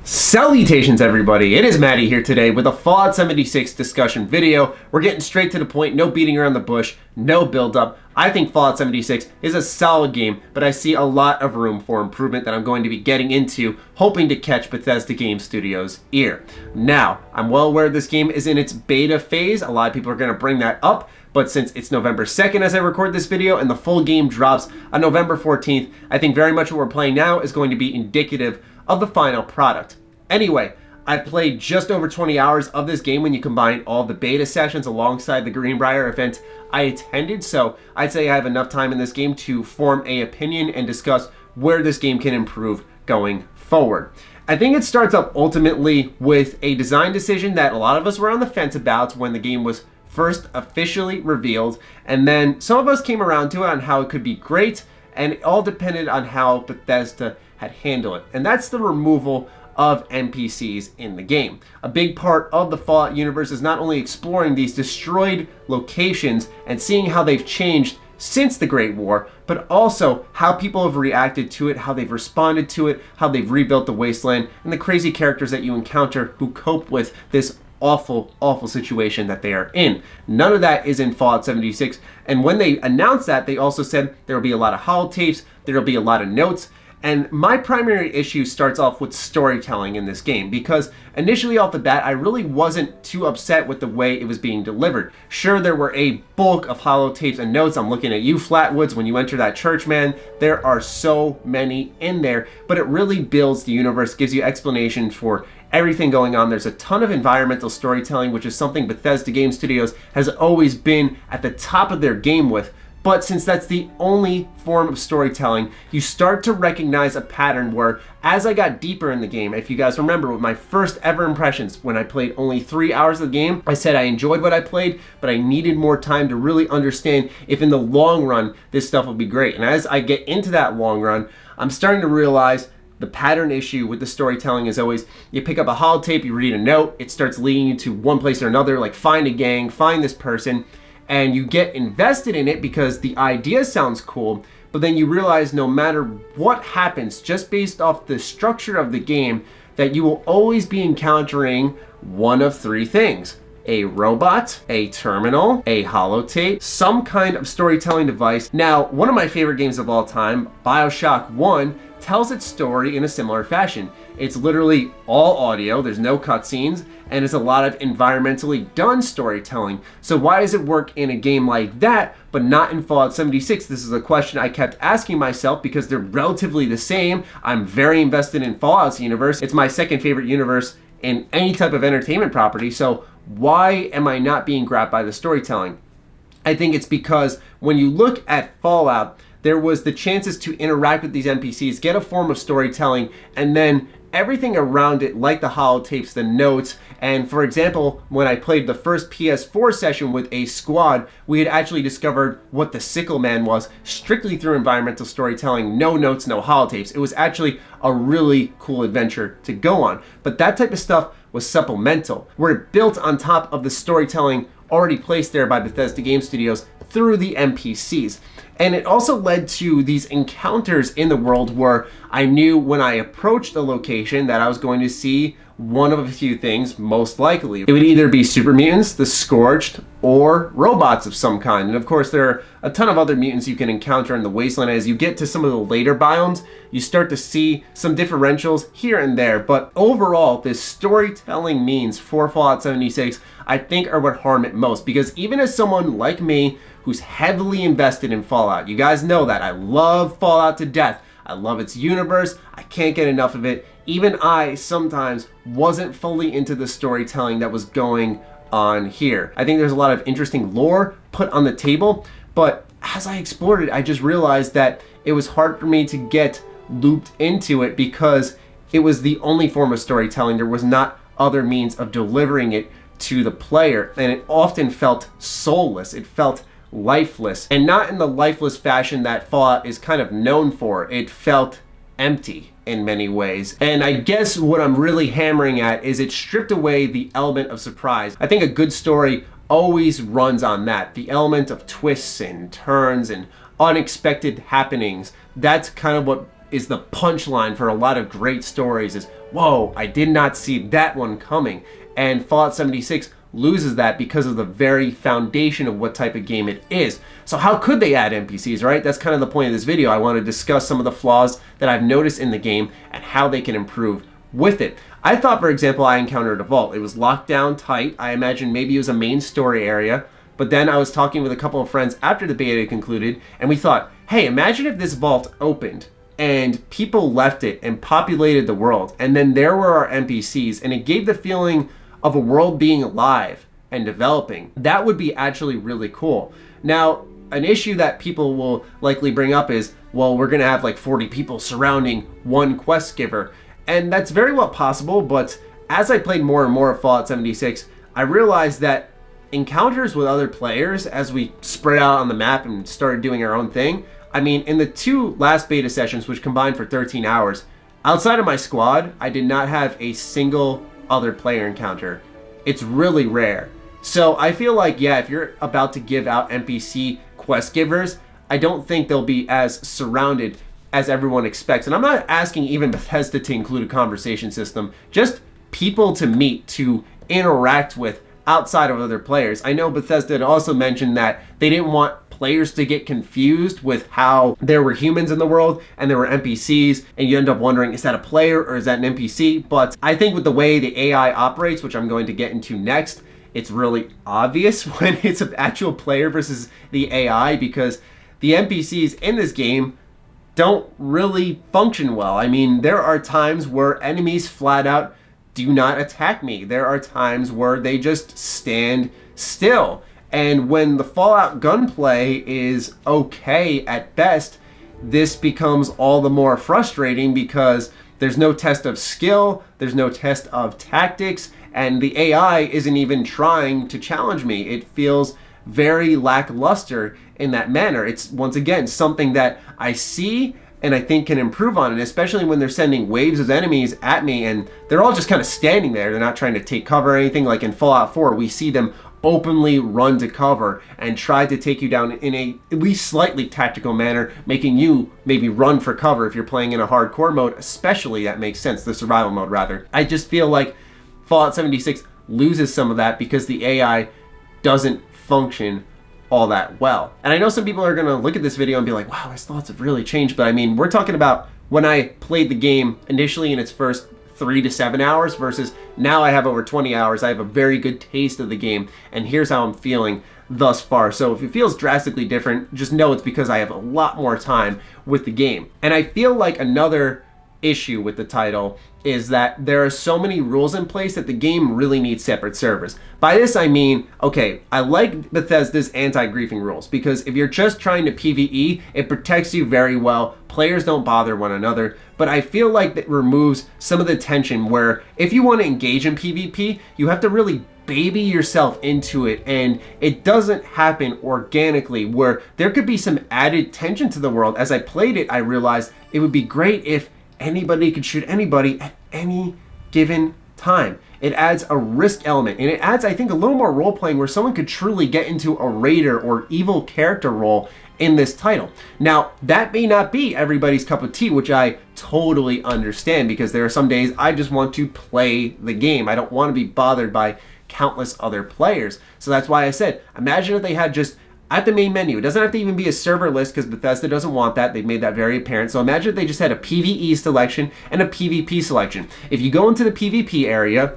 Salutations everybody, it is Matty here today with a Fallout 76 discussion video. We're getting straight to the point, no beating around the bush, no build up. I think Fallout 76 is a solid game, but I see a lot of room for improvement that I'm going to be getting into, hoping to catch Bethesda Game Studios' ear. Now, I'm well aware this game is in its beta phase, a lot of people are going to bring that up, but since it's November 2nd as I record this video and the full game drops on November 14th, I think very much what we're playing now is going to be indicative of the final product. Anyway, I played just over 20 hours of this game when you combine all the beta sessions alongside the Greenbrier event I attended, so I'd say I have enough time in this game to form an opinion and discuss where this game can improve going forward. I think it starts up ultimately with a design decision that a lot of us were on the fence about when the game was first officially revealed, and then some of us came around to it on how it could be great, and it all depended on how Bethesda had handled it, and that's the removal of NPCs in the game. A big part of the Fallout universe is not only exploring these destroyed locations and seeing how they've changed since the Great War, but also how people have reacted to it, how they've responded to it, how they've rebuilt the wasteland, and the crazy characters that you encounter who cope with this awful situation that they are in. None of that is in Fallout 76, and when they announced that, they also said there will be a lot of holotapes, there will be a lot of notes. And my primary issue starts off with storytelling in this game, because initially off the bat, I really wasn't too upset with the way it was being delivered. Sure, there were a bulk of holotapes and notes. I'm looking at you, Flatwoods, when you enter that church, man. There are so many in there, but it really builds the universe, gives you explanations for everything going on. There's a ton of environmental storytelling, which is something Bethesda Game Studios has always been at the top of their game with. But since that's the only form of storytelling, you start to recognize a pattern where, as I got deeper in the game, if you guys remember with my first ever impressions, when I played only 3 hours of the game, I said I enjoyed what I played, but I needed more time to really understand if in the long run, this stuff would be great. And as I get into that long run, I'm starting to realize the pattern issue with the storytelling is always, you pick up a holotape, you read a note, it starts leading you to one place or another, like find a gang, find this person, and you get invested in it because the idea sounds cool, but then you realize no matter what happens, just based off the structure of the game, that you will always be encountering one of three things: a robot, a terminal, a holotape, some kind of storytelling device. Now, one of my favorite games of all time, BioShock 1, tells its story in a similar fashion. It's literally all audio, there's no cutscenes, and it's a lot of environmentally done storytelling. So why does it work in a game like that, but not in Fallout 76? This is a question I kept asking myself because they're relatively the same. I'm very invested in Fallout's universe. It's my second favorite universe in any type of entertainment property, so why am I not being grabbed by the storytelling? I think it's because when you look at Fallout, there was the chances to interact with these NPCs, get a form of storytelling, and then everything around it, like the holotapes, the notes. And for example, when I played the first PS4 session with a squad, we had actually discovered what the Sickle Man was strictly through environmental storytelling, no notes, no holotapes. It was actually a really cool adventure to go on. But that type of stuff was supplemental, where it built on top of the storytelling already placed there by Bethesda Game Studios through the NPCs. And it also led to these encounters in the world where I knew when I approached the location that I was going to see one of a few things, most likely. It would either be super mutants, the Scorched, or robots of some kind. And of course, there are a ton of other mutants you can encounter in the wasteland. As you get to some of the later biomes, you start to see some differentials here and there. But overall, this storytelling means for Fallout 76, I think are what harm it most. Because even as someone like me, who's heavily invested in Fallout, you guys know that I love Fallout to death. I love its universe. I can't get enough of it. Even I sometimes wasn't fully into the storytelling that was going on here. I think there's a lot of interesting lore put on the table, but as I explored it, I just realized that it was hard for me to get looped into it because it was the only form of storytelling. There was not other means of delivering it to the player, and it often felt soulless. It felt lifeless, and not in the lifeless fashion that Fallout is kind of known for. It felt empty in many ways. And I guess what I'm really hammering at is it stripped away the element of surprise. I think a good story always runs on that, the element of twists and turns and unexpected happenings. That's kind of what is the punchline for a lot of great stories, is whoa, I did not see that one coming. And Fallout 76 loses that because of the very foundation of what type of game it is. So how could they add NPCs, right? That's kind of the point of this video. I want to discuss some of the flaws that I've noticed in the game and how they can improve with it. I thought, for example, I encountered a vault. It was locked down tight. I imagined maybe it was a main story area. But then I was talking with a couple of friends after the beta concluded, and we thought, hey, imagine if this vault opened and people left it and populated the world, and then there were our NPCs, and it gave the feeling of a world being alive and developing. That would be actually really cool. Now, an issue that people will likely bring up is, well, we're gonna have like 40 people surrounding one quest giver. And that's very well possible, but as I played more and more of Fallout 76, I realized that encounters with other players, as we spread out on the map and started doing our own thing, I mean, in the 2 last beta sessions, which combined for 13 hours, outside of my squad, I did not have a single other player encounter. It's really rare. So I feel like, yeah, if you're about to give out NPC quest givers, I don't think they'll be as surrounded as everyone expects. And I'm not asking even Bethesda to include a conversation system, just people to meet, to interact with outside of other players. I know Bethesda had also mentioned that they didn't want players to get confused with how there were humans in the world and there were NPCs, and you end up wondering, is that a player or is that an NPC? But I think with the way the AI operates, which I'm going to get into next, it's really obvious when it's an actual player versus the AI, because the NPCs in this game don't really function well. I mean, there are times where enemies flat out do not attack me. There are times where they just stand still. And when the Fallout gunplay is okay at best, this becomes all the more frustrating because there's no test of skill, there's no test of tactics, and the AI isn't even trying to challenge me. It feels very lackluster in that manner. It's, once again, something that I see and I think can improve on it, especially when they're sending waves of enemies at me and they're all just kind of standing there. They're not trying to take cover or anything. Like in Fallout 4, we see them openly run to cover and try to take you down in a at least slightly tactical manner, making you maybe run for cover if you're playing in a hardcore mode, especially. That makes sense, the survival mode rather. I just feel like Fallout 76 loses some of that because the AI doesn't function all that well. And I know some people are gonna look at this video and be like, wow, his thoughts have really changed. But I mean, we're talking about when I played the game initially in its first 3 to 7 hours versus now I have over 20 hours. I have a very good taste of the game, and here's how I'm feeling thus far. So if it feels drastically different, just know it's because I have a lot more time with the game. And I feel like another issue with the title is that there are so many rules in place that the game really needs separate servers. By this I mean, okay, I like Bethesda's anti-griefing rules because if you're just trying to PvE, it protects you very well. Players don't bother one another, but I feel like that removes some of the tension where if you want to engage in PvP, you have to really baby yourself into it, and it doesn't happen organically, where there could be some added tension to the world. As I played it, I realized it would be great if anybody could shoot anybody at any given time. It adds a risk element, and it adds, I think, a little more role-playing where someone could truly get into a raider or evil character role in this title. Now, that may not be everybody's cup of tea, which I totally understand, because there are some days I just want to play the game. I don't want to be bothered by countless other players. So that's why I said, imagine if they had just at the main menu, it doesn't have to even be a server list because Bethesda doesn't want that. They've made that very apparent. So imagine if they just had a PvE selection and a PvP selection. If you go into the PvP area,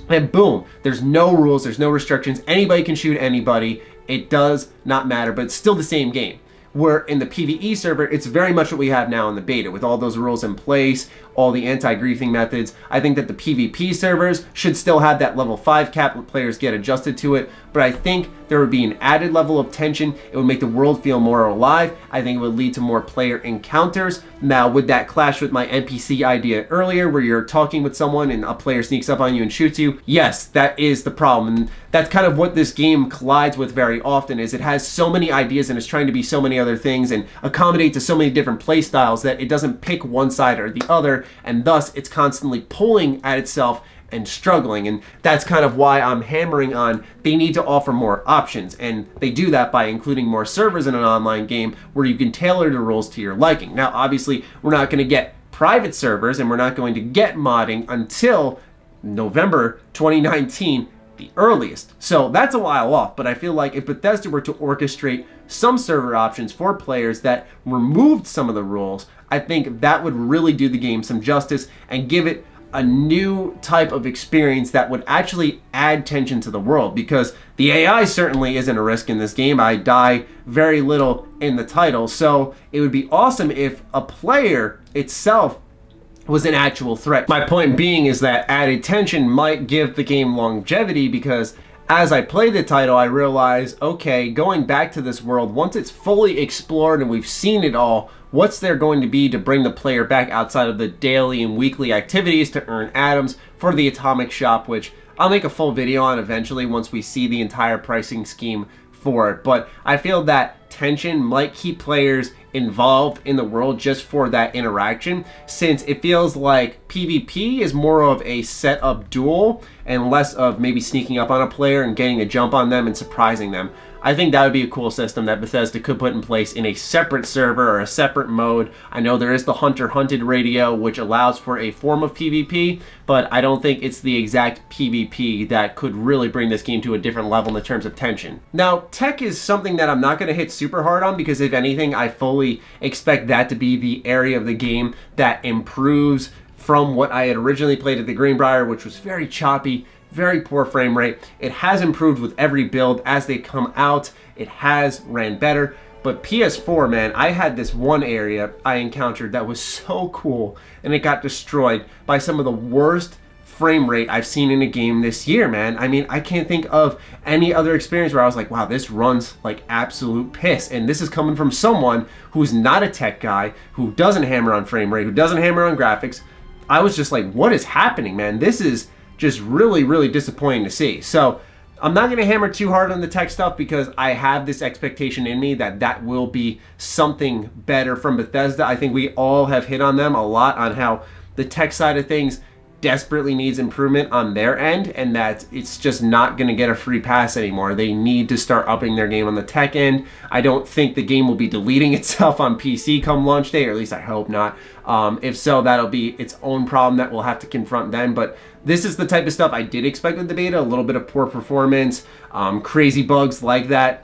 and boom, there's no rules, there's no restrictions, anybody can shoot anybody, it does not matter, but it's still the same game. Where in the PvE server, it's very much what we have now in the beta, with all those rules in place, all the anti-griefing methods. I think that the PvP servers should still have that level 5 cap, where players get adjusted to it, but I think there would be an added level of tension. It would make the world feel more alive. I think it would lead to more player encounters. Now, would that clash with my NPC idea earlier, where you're talking with someone and a player sneaks up on you and shoots you? Yes, that is the problem. And that's kind of what this game collides with very often, is it has so many ideas and it's trying to be so many other things and accommodate to so many different play styles that it doesn't pick one side or the other, and thus it's constantly pulling at itself and struggling. And that's kind of why I'm hammering on they need to offer more options, and they do that by including more servers in an online game where you can tailor the rules to your liking. Now, obviously, we're not going to get private servers, and we're not going to get modding until November 2019, the earliest. So that's a while off, but I feel like if Bethesda were to orchestrate some server options for players that removed some of the rules, I think that would really do the game some justice and give it a new type of experience that would actually add tension to the world, because the AI certainly isn't a risk in this game. I die very little in the title, so it would be awesome if a player itself was an actual threat. My point being is that added tension might give the game longevity, because as I play the title, I realize, okay, going back to this world, once it's fully explored and we've seen it all, what's there going to be to bring the player back outside of the daily and weekly activities to earn atoms for the atomic shop, which I'll make a full video on eventually once we see the entire pricing scheme for it. But I feel that tension might keep players involved in the world just for that interaction, since it feels like PvP is more of a set up duel and less of maybe sneaking up on a player and getting a jump on them and surprising them. I think that would be a cool system that Bethesda could put in place in a separate server or a separate mode. I know there is the Hunter Hunted radio, which allows for a form of PvP, but I don't think it's the exact PvP that could really bring this game to a different level in terms of tension. Now, tech is something that I'm not going to hit super hard on, because if anything, I fully expect that to be the area of the game that improves from what I had originally played at the Greenbrier, which was very choppy, very poor frame rate. It has improved with every build as they come out. It has ran better. But PS4, man, I had this one area I encountered that was so cool, and it got destroyed by some of the worst frame rate I've seen in a game this year, man. I mean, I can't think of any other experience where I was like, wow, this runs like absolute piss. And this is coming from someone who's not a tech guy, who doesn't hammer on frame rate, who doesn't hammer on graphics. I was just like, what is happening, man? This is just really, really disappointing to see. So I'm not going to hammer too hard on the tech stuff, because I have this expectation in me that that will be something better from Bethesda. I think we all have hit on them a lot on how the tech side of things desperately needs improvement on their end, and that it's just not going to get a free pass anymore. They need to start upping their game on the tech end. I don't think the game will be deleting itself on PC come launch day, or at least I hope not. If so, that'll be its own problem that we'll have to confront then. But this is the type of stuff I did expect with the beta, a little bit of poor performance, crazy bugs like that.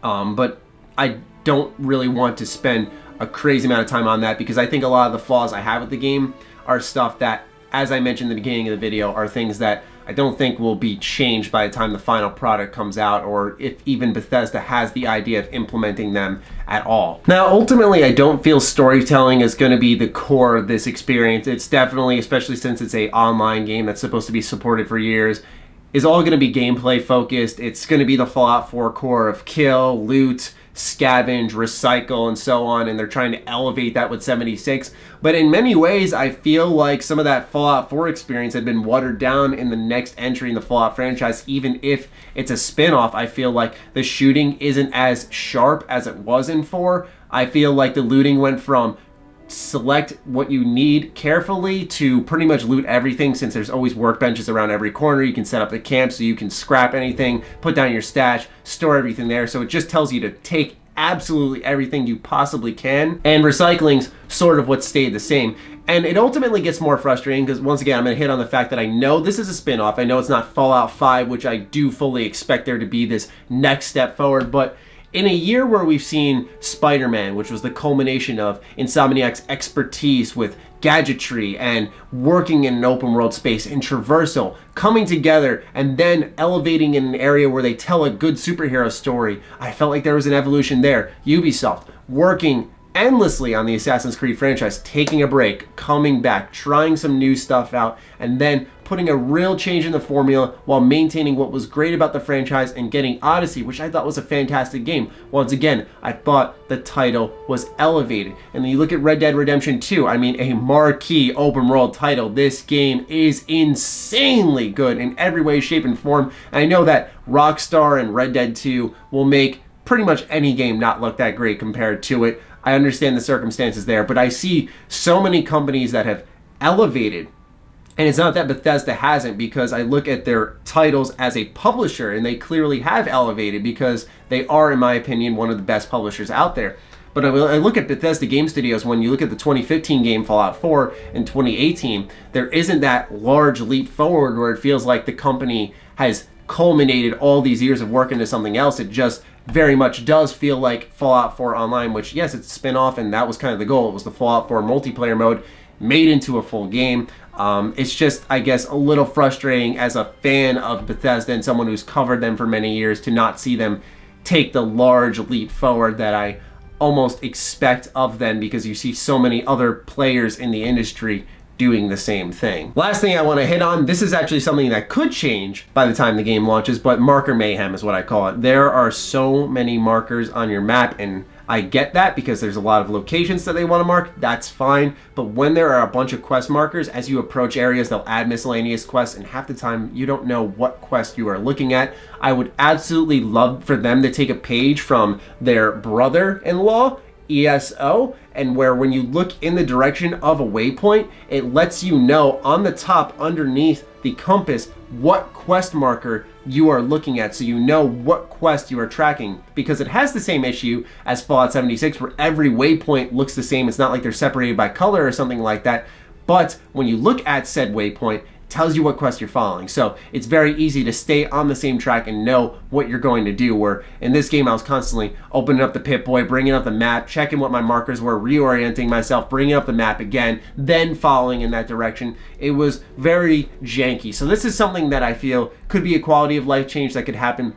But I don't really want to spend a crazy amount of time on that, because I think a lot of the flaws I have with the game are stuff that, as I mentioned in the beginning of the video, are things that I don't think will be changed by the time the final product comes out, or if even Bethesda has the idea of implementing them at all. Now, ultimately, I don't feel storytelling is going to be the core of this experience. It's definitely, especially since it's an online game that's supposed to be supported for years, is all going to be gameplay focused. It's going to be the Fallout 4 core of kill, loot, scavenge, recycle, and so on, and they're trying to elevate that with 76. But in many ways, I feel like some of that Fallout 4 experience had been watered down in the next entry in the Fallout franchise. Even if it's a spin-off, I feel like the shooting isn't as sharp as it was in 4. I feel like the looting went from select what you need carefully to pretty much loot everything, since there's always workbenches around every corner. You can set up the camp so you can scrap anything, put down your stash, store everything there. So it just tells you to take absolutely everything you possibly can, and recycling's sort of what stayed the same. And it ultimately gets more frustrating, because once again, I'm going to hit on the fact that I know this is a spin-off. I know it's not Fallout 5, which I do fully expect there to be this next step forward, but in a year where we've seen Spider-Man, which was the culmination of Insomniac's expertise with gadgetry and working in an open world space, and traversal, coming together and then elevating in an area where they tell a good superhero story, I felt like there was an evolution there. Ubisoft working endlessly on the Assassin's Creed franchise, taking a break, coming back, trying some new stuff out, and then putting a real change in the formula while maintaining what was great about the franchise and getting Odyssey, which I thought was a fantastic game. Once again, I thought the title was elevated. And then you look at Red Dead Redemption 2, I mean, a marquee open world title. This game is insanely good in every way, shape, and form. And I know that Rockstar and Red Dead 2 will make pretty much any game not look that great compared to it. I understand the circumstances there, but I see so many companies that have elevated, and it's not that Bethesda hasn't, because I look at their titles as a publisher, and they clearly have elevated, because they are, in my opinion, one of the best publishers out there. But I look at Bethesda Game Studios, when you look at the 2015 game Fallout 4 and 2018, there isn't that large leap forward where it feels like the company has culminated all these years of work into something else. It just very much does feel like Fallout 4 Online, which, yes, it's a spin-off, and that was kind of the goal. It was the Fallout 4 multiplayer mode made into a full game. It's just, I guess, a little frustrating as a fan of Bethesda and someone who's covered them for many years to not see them take the large leap forward that I almost expect of them, because you see so many other players in the industry doing the same thing. Last thing I want to hit on, this is actually something that could change by the time the game launches, but marker mayhem is what I call it. There are so many markers on your map, and I get that because there's a lot of locations that they want to mark. That's fine. But when there are a bunch of quest markers, as you approach areas, they'll add miscellaneous quests, and half the time you don't know what quest you are looking at. I would absolutely love for them to take a page from their brother-in-law, ESO, and where when you look in the direction of a waypoint, it lets you know on the top underneath the compass what quest marker you are looking at, so you know what quest you are tracking, because it has the same issue as Fallout 76 where every waypoint looks the same. It's not like they're separated by color or something like that, but when you look at said waypoint, it tells you what quest you're following. So it's very easy to stay on the same track and know what you're going to do, where in this game I was constantly opening up the Pip-Boy, bringing up the map, checking what my markers were, reorienting myself, bringing up the map again, then following in that direction. It was very janky. So this is something that I feel could be a quality of life change that could happen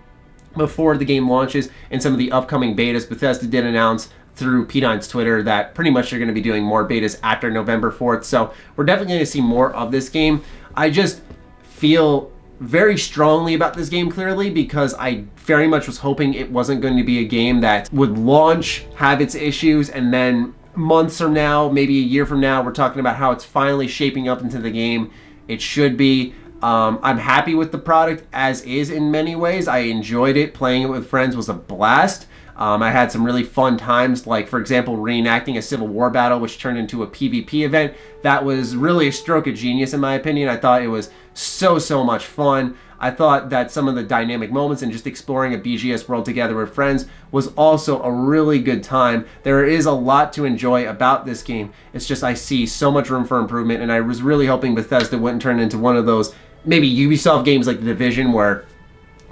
before the game launches. In some of the upcoming betas, Bethesda did announce through P9's Twitter that pretty much they're going to be doing more betas after November 4th. So we're definitely going to see more of this game. I just feel very strongly about this game, clearly, because I very much was hoping it wasn't going to be a game that would launch, have its issues, and then months from now, maybe a year from now, we're talking about how it's finally shaping up into the game it should be. I'm happy with the product as is in many ways. I enjoyed it. Playing it with friends was a blast. I had some really fun times, like, for example, reenacting a Civil War battle, which turned into a PvP event. That was really a stroke of genius, in my opinion. I thought it was so much fun. I thought that some of the dynamic moments and just exploring a BGS world together with friends was also a really good time. There is a lot to enjoy about this game. It's just I see so much room for improvement, and I was really hoping Bethesda wouldn't turn into one of those maybe Ubisoft games like The Division, where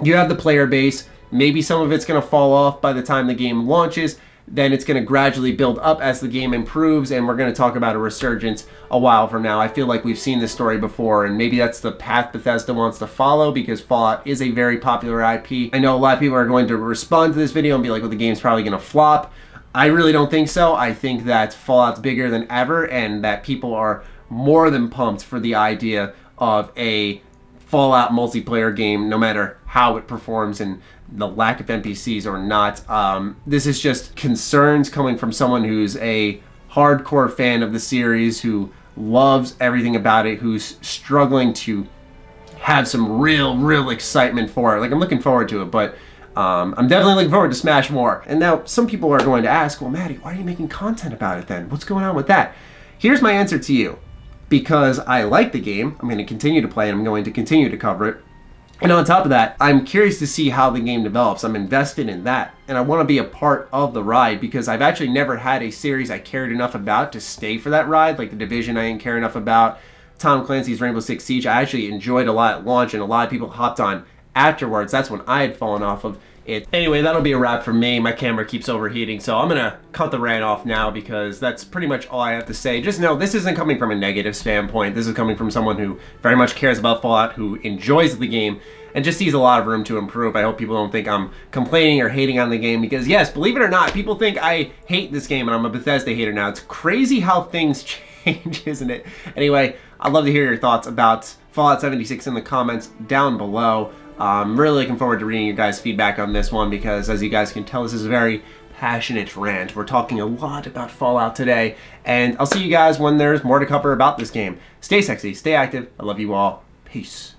you have the player base, maybe some of it's going to fall off by the time the game launches, then it's going to gradually build up as the game improves, and we're going to talk about a resurgence a while from now. I feel like we've seen this story before, and maybe that's the path Bethesda wants to follow, because Fallout is a very popular IP. I know a lot of people are going to respond to this video and be like, well, the game's probably going to flop. I really don't think so. I think that Fallout's bigger than ever, and that people are more than pumped for the idea of a Fallout multiplayer game, no matter how it performs and the lack of NPCs or not. This is just concerns coming from someone who's a hardcore fan of the series, who loves everything about it, who's struggling to have some real excitement for it. Like, I'm looking forward to it, but I'm definitely looking forward to Smash more. And now some people are going to ask, well, Matty, why are you making content about it then? What's going on with that? Here's my answer to you. Because I like the game, I'm going to continue to play, and I'm going to continue to cover it. And on top of that, I'm curious to see how the game develops. I'm invested in that, and I want to be a part of the ride, because I've actually never had a series I cared enough about to stay for that ride. Like The Division, I didn't care enough about. Tom Clancy's Rainbow Six Siege, I actually enjoyed a lot at launch, and a lot of people hopped on afterwards. That's when I had fallen off of it. Anyway, that'll be a wrap for me. My camera keeps overheating, so I'm gonna cut the rant off now, because that's pretty much all I have to say. Just know this isn't coming from a negative standpoint. This is coming from someone who very much cares about Fallout, who enjoys the game, and just sees a lot of room to improve. I hope people don't think I'm complaining or hating on the game, because yes, believe it or not, people think I hate this game and I'm a Bethesda hater now. It's crazy how things change, isn't it? Anyway, I'd love to hear your thoughts about Fallout 76 in the comments down below. I'm really looking forward to reading your guys' feedback on this one, because as you guys can tell, this is a very passionate rant. We're talking a lot about Fallout today, and I'll see you guys when there's more to cover about this game. Stay sexy, stay active. I love you all. Peace.